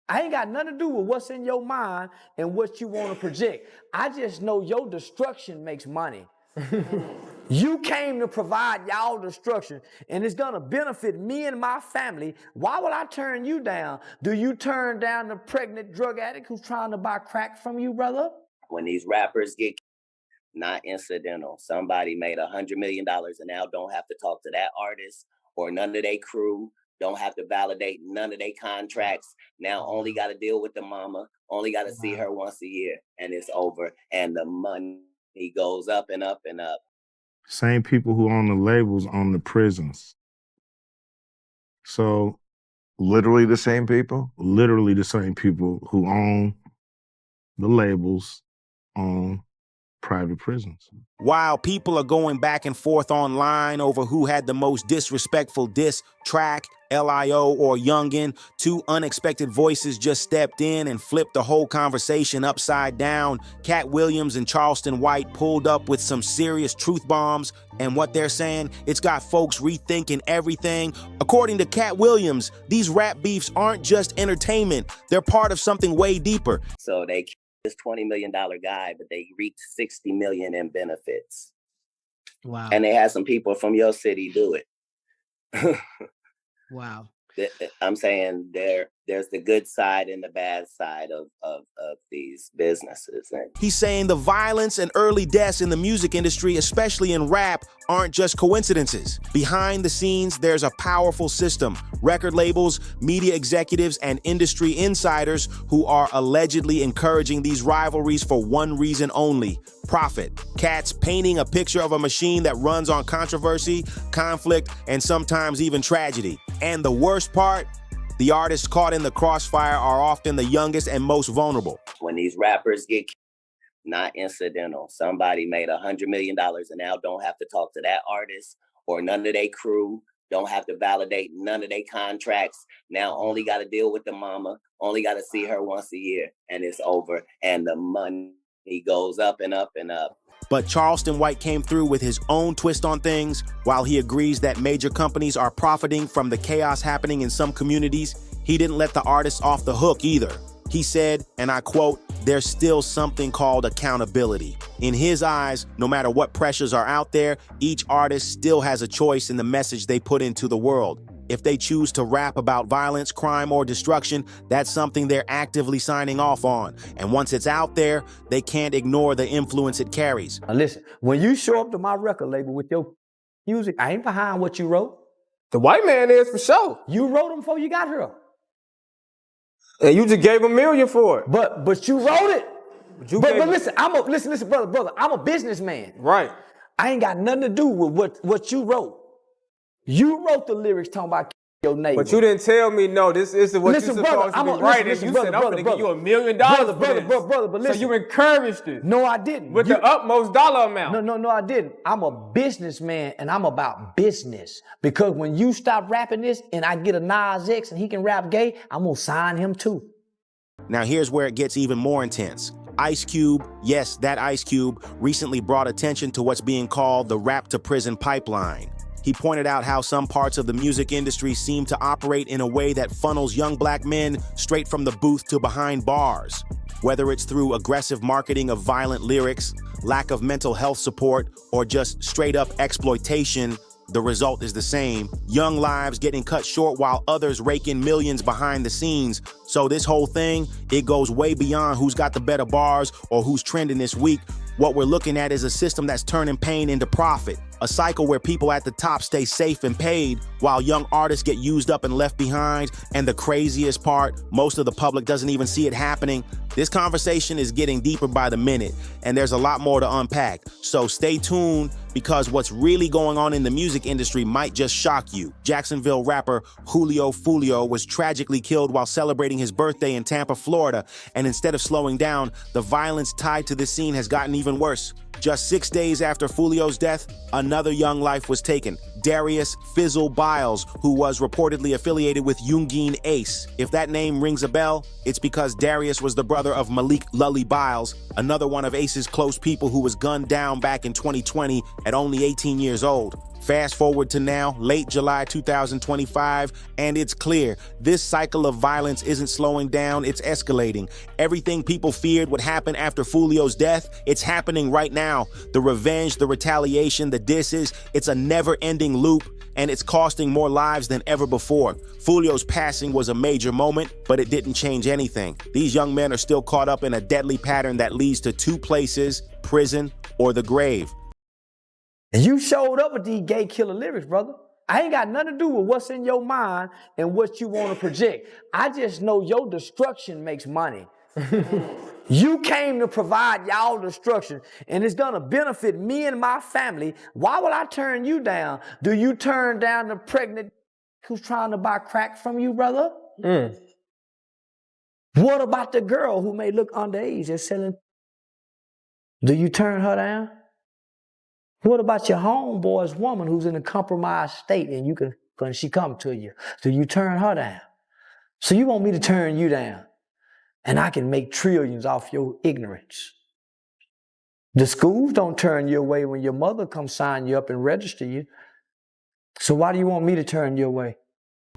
I ain't got nothing to do with what's in your mind and what you want to project. I just know your destruction makes money. You came to provide y'all destruction, and it's gonna benefit me and my family. Why would I turn you down? Do you turn down the pregnant drug addict who's trying to buy crack from you, brother? When these rappers get not incidental, somebody made $100 million and now don't have to talk to that artist or none of their crew, don't have to validate none of their contracts. Now only got to deal with the mama, only got to see her once a year, and it's over. And the money goes up and up and up. Same people who own the labels own the prisons. So literally the same people? Literally the same people who own the labels own private prisons. While people are going back and forth online over who had the most disrespectful diss track, LIO or Youngin, two unexpected voices just stepped in and flipped the whole conversation upside down. Katt Williams and Charleston White pulled up with some serious truth bombs, and what they're saying, it's got folks rethinking everything. According to Katt Williams, these rap beefs aren't just entertainment, they're part of something way deeper. So they this $20 million guy, but they reaped $60 million in benefits. Wow. And they had some people from your city do it. Wow. I'm saying there's the good side and the bad side of these businesses. He's saying the violence and early deaths in the music industry, especially in rap, aren't just coincidences. Behind the scenes, there's a powerful system. Record labels, media executives, and industry insiders who are allegedly encouraging these rivalries for one reason only: profit. Katt's painting a picture of a machine that runs on controversy, conflict, and sometimes even tragedy. And the worst part, the artists caught in the crossfire are often the youngest and most vulnerable. When these rappers get not incidental, somebody made $100 million and now don't have to talk to that artist or none of their crew, don't have to validate none of their contracts. Now only got to deal with the mama, only got to see her once a year, and it's over. And the money goes up and up and up. But Charleston White came through with his own twist on things. While he agrees that major companies are profiting from the chaos happening in some communities, he didn't let the artists off the hook either. He said, and I quote, "There's still something called accountability." In his eyes, no matter what pressures are out there, each artist still has a choice in the message they put into the world. If they choose to rap about violence, crime, or destruction, that's something they're actively signing off on. And once it's out there, they can't ignore the influence it carries. Now listen, when you show up to my record label with your music, I ain't behind what you wrote. The white man is for sure. You wrote them before you got here. And you just gave $1 million for it. But you wrote it. But listen, listen, brother, I'm a businessman. Right. I ain't got nothing to do with what you wrote. You wrote the lyrics talking about your neighbor. But you didn't tell me, no, this is what you're supposed to be writing. You said, I'm going to give you $1 million but listen. So you encouraged it. No, I didn't. With the utmost dollar amount. No, I didn't. I'm a businessman, and I'm about business. Because when you stop rapping this, and I get a Nas X, and he can rap gay, I'm going to sign him too. Now here's where it gets even more intense. Ice Cube, yes, that Ice Cube, recently brought attention to what's being called the rap to prison pipeline. He pointed out how some parts of the music industry seem to operate in a way that funnels young black men straight from the booth to behind bars. Whether it's through aggressive marketing of violent lyrics, lack of mental health support, or just straight up exploitation, the result is the same. Young lives getting cut short while others rake in millions behind the scenes. So this whole thing, it goes way beyond who's got the better bars or who's trending this week. What we're looking at is a system that's turning pain into profit. A cycle where people at the top stay safe and paid while young artists get used up and left behind. And the craziest part, most of the public doesn't even see it happening. This conversation is getting deeper by the minute, and there's a lot more to unpack. So stay tuned, because what's really going on in the music industry might just shock you. Jacksonville rapper Foolio was tragically killed while celebrating his birthday in Tampa, Florida. And instead of slowing down, the violence tied to this scene has gotten even worse. Just 6 days after Foolio's death, another young life was taken. Darius Fizzle Biles, who was reportedly affiliated with Youngin Ace. If that name rings a bell, it's because Darius was the brother of Malik Lully Biles, another one of Ace's close people who was gunned down back in 2020 at only 18 years old. Fast forward to now, late July 2025, and it's clear this cycle of violence isn't slowing down, it's escalating. Everything people feared would happen after Foolio's death, it's happening right now. The revenge, the retaliation, the disses, it's a never-ending loop, and it's costing more lives than ever before. Foolio's passing was a major moment, but it didn't change anything. These young men are still caught up in a deadly pattern that leads to two places, prison or the grave. And you showed up with these gay killer lyrics, brother. I ain't got nothing to do with what's in your mind and what you want to project. I just know your destruction makes money. You came to provide y'all destruction, and it's gonna benefit me and my family. Why would I turn you down? Do you turn down the pregnant who's trying to buy crack from you, brother? What about the girl who may look underage and selling? Do you turn her down? What about your homeboy's woman who's in a compromised state and you can, when she come to you, do you turn her down? So you want me to turn you down, and I can make trillions off your ignorance. The schools don't turn you away when your mother comes sign you up and register you. So why do you want me to turn you away?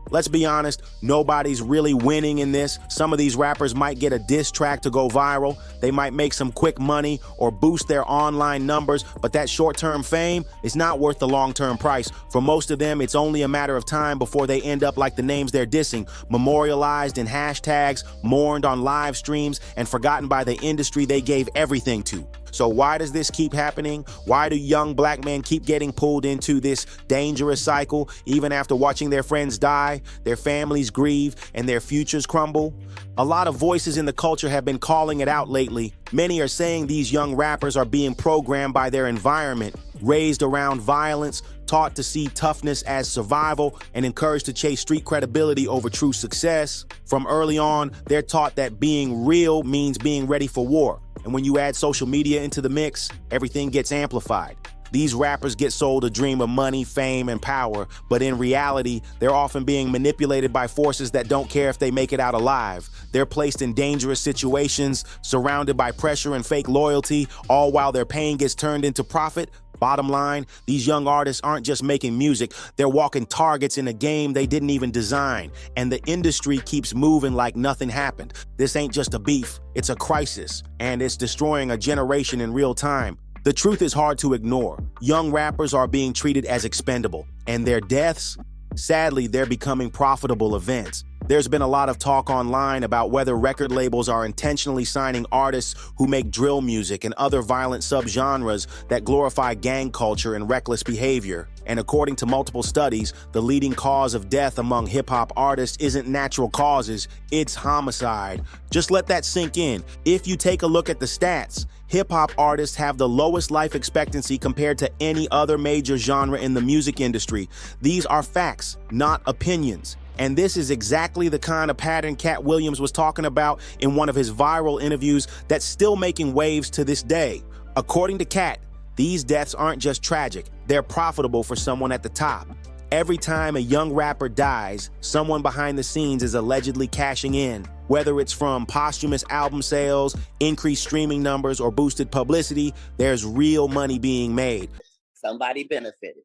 Let's be honest, nobody's really winning in this. Some of these rappers might get a diss track to go viral. They might make some quick money or boost their online numbers, but that short-term fame is not worth the long-term price. For most of them, it's only a matter of time before they end up like the names they're dissing, memorialized in hashtags, mourned on live streams, and forgotten by the industry they gave everything to. So why does this keep happening? Why do young black men keep getting pulled into this dangerous cycle, even after watching their friends die, their families grieve, and their futures crumble? A lot of voices in the culture have been calling it out lately. Many are saying these young rappers are being programmed by their environment, raised around violence, taught to see toughness as survival, and encouraged to chase street credibility over true success. From early on, they're taught that being real means being ready for war. And when you add social media into the mix, everything gets amplified. These rappers get sold a dream of money, fame, and power, but in reality, they're often being manipulated by forces that don't care if they make it out alive. They're placed in dangerous situations, surrounded by pressure and fake loyalty, all while their pain gets turned into profit. Bottom line, these young artists aren't just making music, they're walking targets in a game they didn't even design, and the industry keeps moving like nothing happened. This ain't just a beef, it's a crisis, and it's destroying a generation in real time. The truth is hard to ignore. Young rappers are being treated as expendable, and their deaths, sadly, they're becoming profitable events. There's been a lot of talk online about whether record labels are intentionally signing artists who make drill music and other violent subgenres that glorify gang culture and reckless behavior. And according to multiple studies, the leading cause of death among hip-hop artists isn't natural causes, it's homicide. Just let that sink in. If you take a look at the stats, hip-hop artists have the lowest life expectancy compared to any other major genre in the music industry. These are facts, not opinions. And this is exactly the kind of pattern Katt Williams was talking about in one of his viral interviews that's still making waves to this day. According to Katt, these deaths aren't just tragic, they're profitable for someone at the top. Every time a young rapper dies, someone behind the scenes is allegedly cashing in. Whether it's from posthumous album sales, increased streaming numbers, or boosted publicity, there's real money being made. Somebody benefited.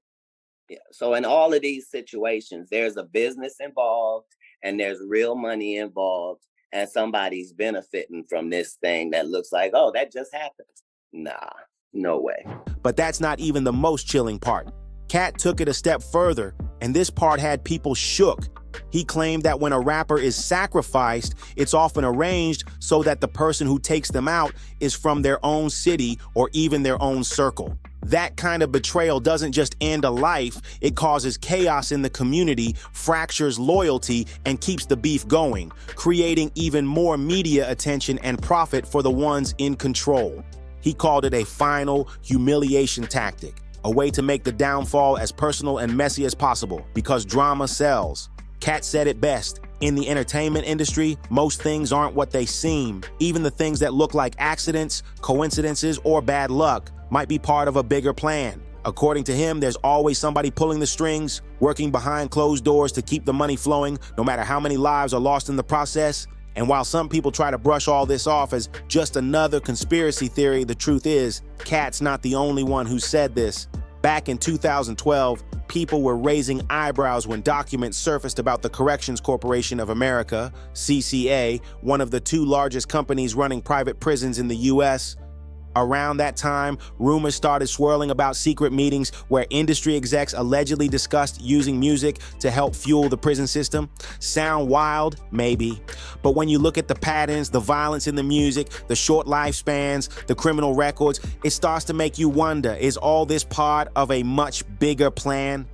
Yeah. So in all of these situations, there's a business involved and there's real money involved, and somebody's benefiting from this thing that looks like, oh, that just happened. Nah, no way. But that's not even the most chilling part. Katt took it a step further, and this part had people shook. He claimed that when a rapper is sacrificed, it's often arranged so that the person who takes them out is from their own city or even their own circle. That kind of betrayal doesn't just end a life, it causes chaos in the community, fractures loyalty, and keeps the beef going, creating even more media attention and profit for the ones in control. He called it a final humiliation tactic, a way to make the downfall as personal and messy as possible, because drama sells. Katt said it best. In the entertainment industry, most things aren't what they seem. Even the things that look like accidents, coincidences, or bad luck might be part of a bigger plan. According to him, there's always somebody pulling the strings, working behind closed doors to keep the money flowing, no matter how many lives are lost in the process. And while some people try to brush all this off as just another conspiracy theory, the truth is, Katt's not the only one who said this. Back in 2012, people were raising eyebrows when documents surfaced about the Corrections Corporation of America, CCA, one of the two largest companies running private prisons in the U.S. Around that time, rumors started swirling about secret meetings where industry execs allegedly discussed using music to help fuel the prison system. Sound wild? Maybe. But when you look at the patterns, the violence in the music, the short lifespans, the criminal records, it starts to make you wonder, is all this part of a much bigger plan?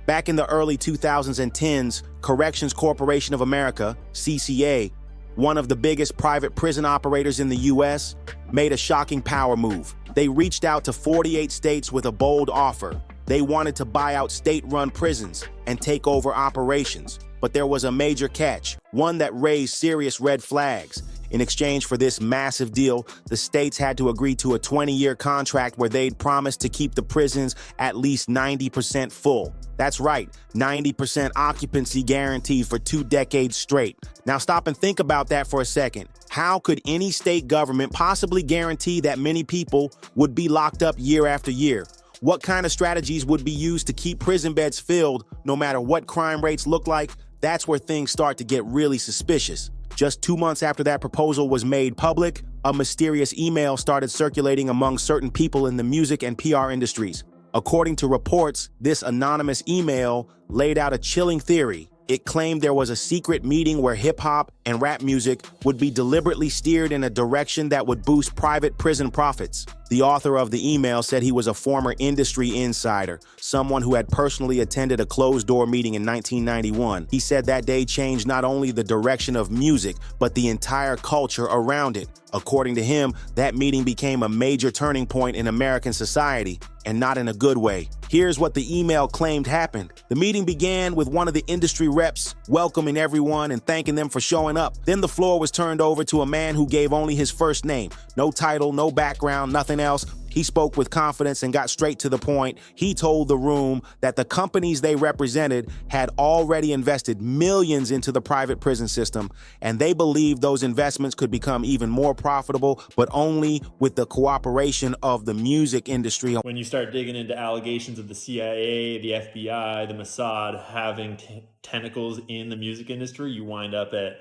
Back in the early 2010s, Corrections Corporation of America, CCA, one of the biggest private prison operators in the U.S., made a shocking power move. They reached out to 48 states with a bold offer. They wanted to buy out state-run prisons and take over operations. But there was a major catch, one that raised serious red flags. In exchange for this massive deal, the states had to agree to a 20-year contract where they'd promised to keep the prisons at least 90% full. That's right, 90% occupancy guaranteed for 2 decades straight. Now stop and think about that for a second. How could any state government possibly guarantee that many people would be locked up year after year? What kind of strategies would be used to keep prison beds filled no matter what crime rates look like? That's where things start to get really suspicious. Just 2 months after that proposal was made public, a mysterious email started circulating among certain people in the music and PR industries. According to reports, this anonymous email laid out a chilling theory. It claimed there was a secret meeting where hip-hop and rap music would be deliberately steered in a direction that would boost private prison profits. The author of the email said he was a former industry insider, someone who had personally attended a closed-door meeting in 1991. He said that day changed not only the direction of music, but the entire culture around it. According to him, that meeting became a major turning point in American society, and not in a good way. Here's what the email claimed happened. The meeting began with one of the industry reps welcoming everyone and thanking them for showing up. Then the floor was turned over to a man who gave only his first name. No title, no background, nothing else. He spoke with confidence and got straight to the point. He told the room that the companies they represented had already invested millions into the private prison system, and they believed those investments could become even more profitable, but only with the cooperation of the music industry. When you start digging into allegations of the CIA, the FBI, the Mossad having tentacles in the music industry, you wind up at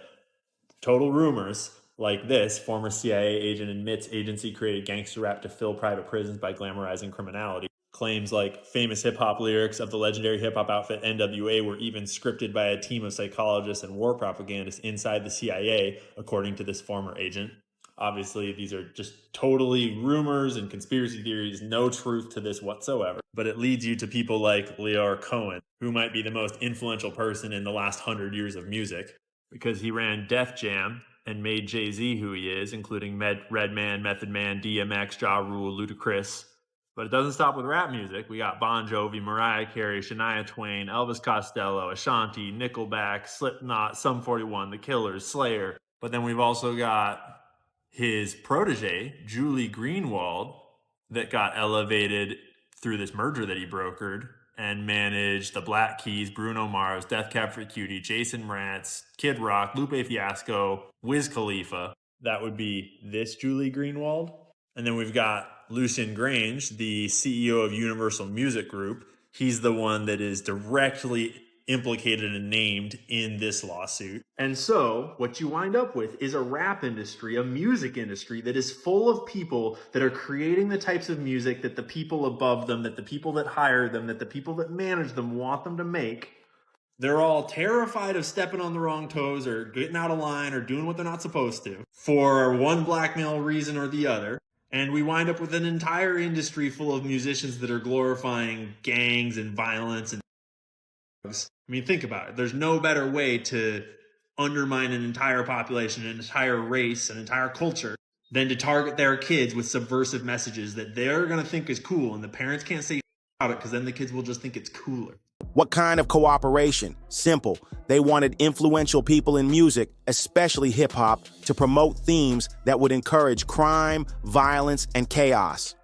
total rumors like this. Former CIA agent admits agency created gangster rap to fill private prisons by glamorizing criminality. Claims like famous hip-hop lyrics of the legendary hip-hop outfit NWA were even scripted by a team of psychologists and war propagandists inside the CIA, according to this former agent. Obviously, these are just totally rumors and conspiracy theories, no truth to this whatsoever. But it leads you to people like Leor Cohen, who might be the most influential person in the last 100 years of music, because he ran Def Jam and made Jay-Z who he is, including Redman, Method Man, DMX, Ja Rule, Ludacris. But it doesn't stop with rap music. We got Bon Jovi, Mariah Carey, Shania Twain, Elvis Costello, Ashanti, Nickelback, Slipknot, Sum 41, The Killers, Slayer. But then we've also got his protege, Julie Greenwald, that got elevated through this merger that he brokered and managed the Black Keys, Bruno Mars, Death Cab for Cutie, Jason Mraz, Kid Rock, Lupe Fiasco, Wiz Khalifa. That would be this Julie Greenwald. And then we've got Lucian Grange, the CEO of Universal Music Group. He's the one that is directly implicated and named in this lawsuit. And so what you wind up with is a rap industry, a music industry that is full of people that are creating the types of music that the people above them, that the people that hire them, that the people that manage them want them to make. They're all terrified of stepping on the wrong toes or getting out of line or doing what they're not supposed to for one blackmail reason or the other. And we wind up with an entire industry full of musicians that are glorifying gangs and violence and drugs. I mean, think about it. There's no better way to undermine an entire population, an entire race, an entire culture than to target their kids with subversive messages that they're going to think is cool. And the parents can't say about it because then the kids will just think it's cooler. What kind of cooperation? Simple. They wanted influential people in music, especially hip-hop, to promote themes that would encourage crime, violence, and chaos.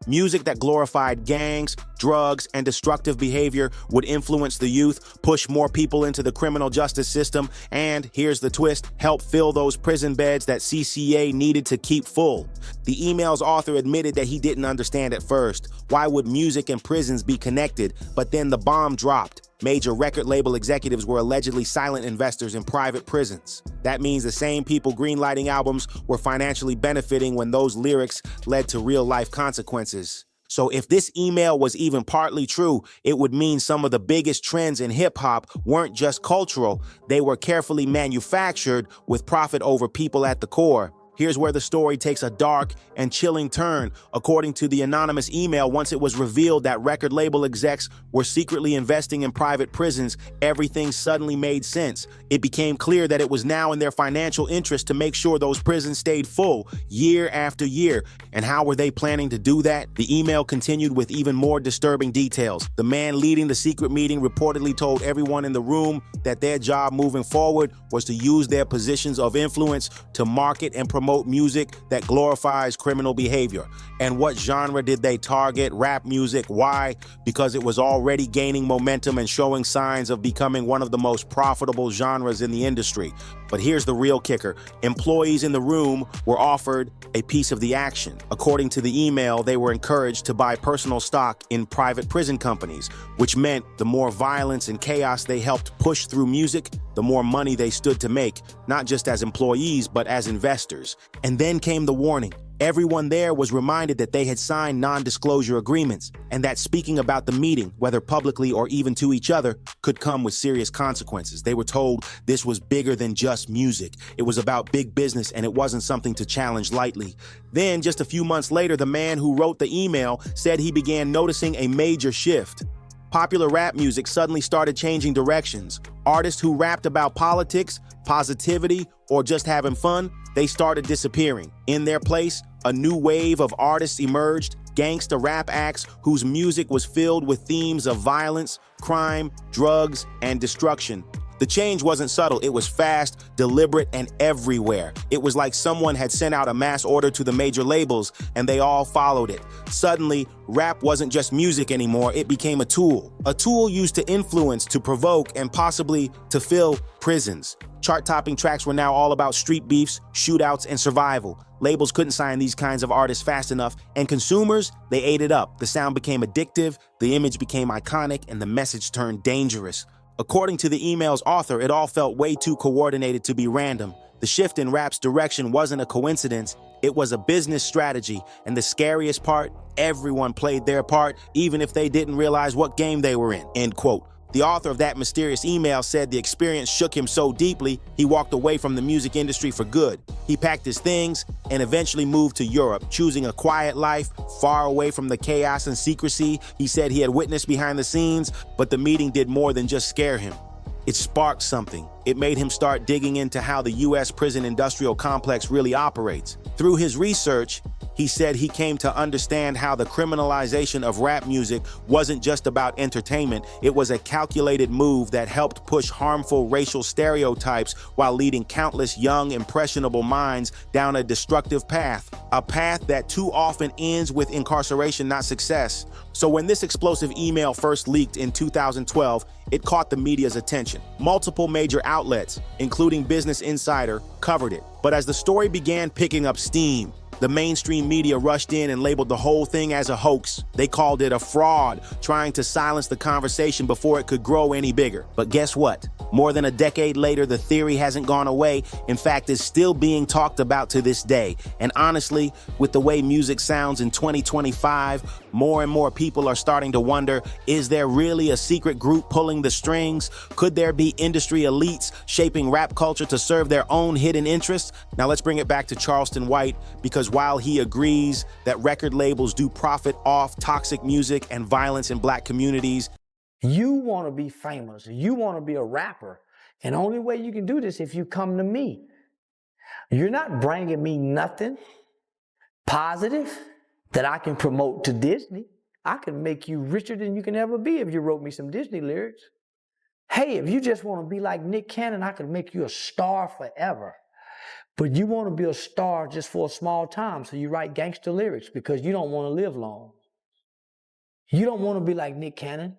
Music that glorified gangs, drugs, and destructive behavior would influence the youth, push more people into the criminal justice system, and, here's the twist, help fill those prison beds that CCA needed to keep full. The email's author admitted that he didn't understand at first. Why would music and prisons be connected? But then the bomb dropped. Major record label executives were allegedly silent investors in private prisons. That means the same people greenlighting albums were financially benefiting when those lyrics led to real-life consequences. So if this email was even partly true, it would mean some of the biggest trends in hip-hop weren't just cultural, they were carefully manufactured with profit over people at the core. Here's where the story takes a dark and chilling turn. According to the anonymous email, once it was revealed that record label execs were secretly investing in private prisons, everything suddenly made sense. It became clear that it was now in their financial interest to make sure those prisons stayed full year after year. And how were they planning to do that? The email continued with even more disturbing details. The man leading the secret meeting reportedly told everyone in the room that their job moving forward was to use their positions of influence to market and promote music that glorifies criminal behavior. And what genre did they target? Rap music. Why? Because it was already gaining momentum and showing signs of becoming one of the most profitable genres in the industry. But here's the real kicker. Employees in the room were offered a piece of the action. According to the email, they were encouraged to buy personal stock in private prison companies, which meant the more violence and chaos they helped push through music, the more money they stood to make, not just as employees, but as investors. And then came the warning. Everyone there was reminded that they had signed non-disclosure agreements and that speaking about the meeting, whether publicly or even to each other, could come with serious consequences. They were told this was bigger than just music. It was about big business and it wasn't something to challenge lightly. Then, just a few months later, the man who wrote the email said he began noticing a major shift. Popular rap music suddenly started changing directions. Artists who rapped about politics, positivity, or just having fun, they started disappearing. In their place, a new wave of artists emerged, gangsta rap acts whose music was filled with themes of violence, crime, drugs, and destruction. The change wasn't subtle, it was fast, deliberate, and everywhere. It was like someone had sent out a mass order to the major labels, and they all followed it. Suddenly, rap wasn't just music anymore, it became a tool. A tool used to influence, to provoke, and possibly to fill prisons. Chart-topping tracks were now all about street beefs, shootouts, and survival. Labels couldn't sign these kinds of artists fast enough, and consumers, they ate it up. The sound became addictive, the image became iconic, and the message turned dangerous. According to the email's author, it all felt way too coordinated to be random. The shift in rap's direction wasn't a coincidence, it was a business strategy. And the scariest part, everyone played their part, even if they didn't realize what game they were in, end quote. The author of that mysterious email said the experience shook him so deeply, he walked away from the music industry for good. He packed his things and eventually moved to Europe, choosing a quiet life, far away from the chaos and secrecy he said he had witnessed behind the scenes. But the meeting did more than just scare him. It sparked something. It made him start digging into how the U.S. prison industrial complex really operates. Through his research, he said he came to understand how the criminalization of rap music wasn't just about entertainment, it was a calculated move that helped push harmful racial stereotypes while leading countless young, impressionable minds down a destructive path. A path that too often ends with incarceration, not success. So when this explosive email first leaked in 2012, it caught the media's attention. Multiple major outlets, including Business Insider, covered it. But as the story began picking up steam, the mainstream media rushed in and labeled the whole thing as a hoax. They called it a fraud, trying to silence the conversation before it could grow any bigger. But guess what? More than a decade later, the theory hasn't gone away. In fact, it's still being talked about to this day. And honestly, with the way music sounds in 2025, more and more people are starting to wonder, is there really a secret group pulling the strings? Could there be industry elites shaping rap culture to serve their own hidden interests? Now let's bring it back to Charleston White, because while he agrees that record labels do profit off toxic music and violence in black communities, you want to be famous, you want to be a rapper, and the only way you can do this if you come to me. You're not bringing me nothing positive that I can promote to Disney. I can make you richer than you can ever be if you wrote me some Disney lyrics. Hey, if you just want to be like Nick Cannon, I can make you a star forever. But you want to be a star just for a small time, so you write gangster lyrics because you don't want to live long. You don't want to be like Nick Cannon.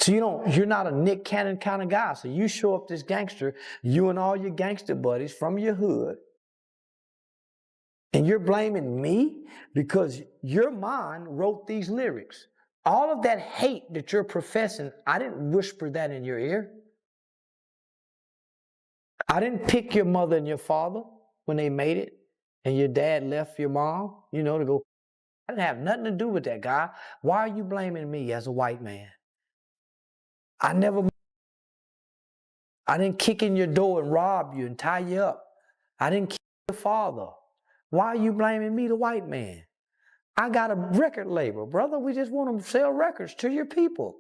So you're not a Nick Cannon kind of guy. So you show up this gangster, you and all your gangster buddies from your hood, and you're blaming me because your mind wrote these lyrics. All of that hate that you're professing, I didn't whisper that in your ear. I didn't pick your mother and your father when they made it, and your dad left your mom, to go. I didn't have nothing to do with that, guy. Why are you blaming me as a white man? I didn't kick in your door and rob you and tie you up. I didn't kill your father. Why are you blaming me, the white man? I got a record label, brother. We just want to sell records to your people.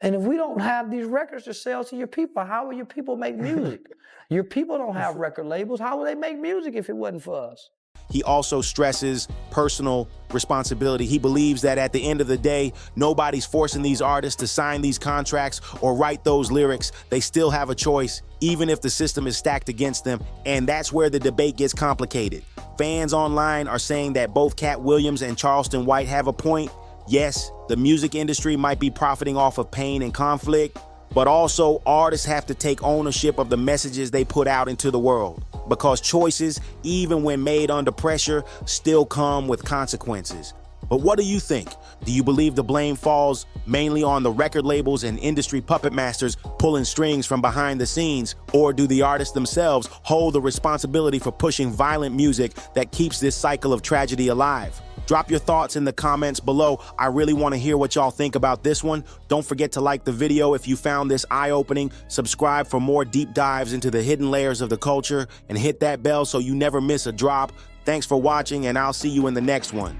And if we don't have these records to sell to your people, how will your people make music? Your people don't have record labels. How will they make music if it wasn't for us? He also stresses personal responsibility. He believes that at the end of the day, nobody's forcing these artists to sign these contracts or write those lyrics. They still have a choice, even if the system is stacked against them. And that's where the debate gets complicated. Fans online are saying that both Katt Williams and Charleston White have a point. Yes, the music industry might be profiting off of pain and conflict, but also artists have to take ownership of the messages they put out into the world, because choices, even when made under pressure, still come with consequences. But what do you think? Do you believe the blame falls mainly on the record labels and industry puppet masters pulling strings from behind the scenes, or do the artists themselves hold the responsibility for pushing violent music that keeps this cycle of tragedy alive? Drop your thoughts in the comments below. I really want to hear what y'all think about this one. Don't forget to like the video if you found this eye-opening, subscribe for more deep dives into the hidden layers of the culture, and hit that bell so you never miss a drop. Thanks for watching, and I'll see you in the next one.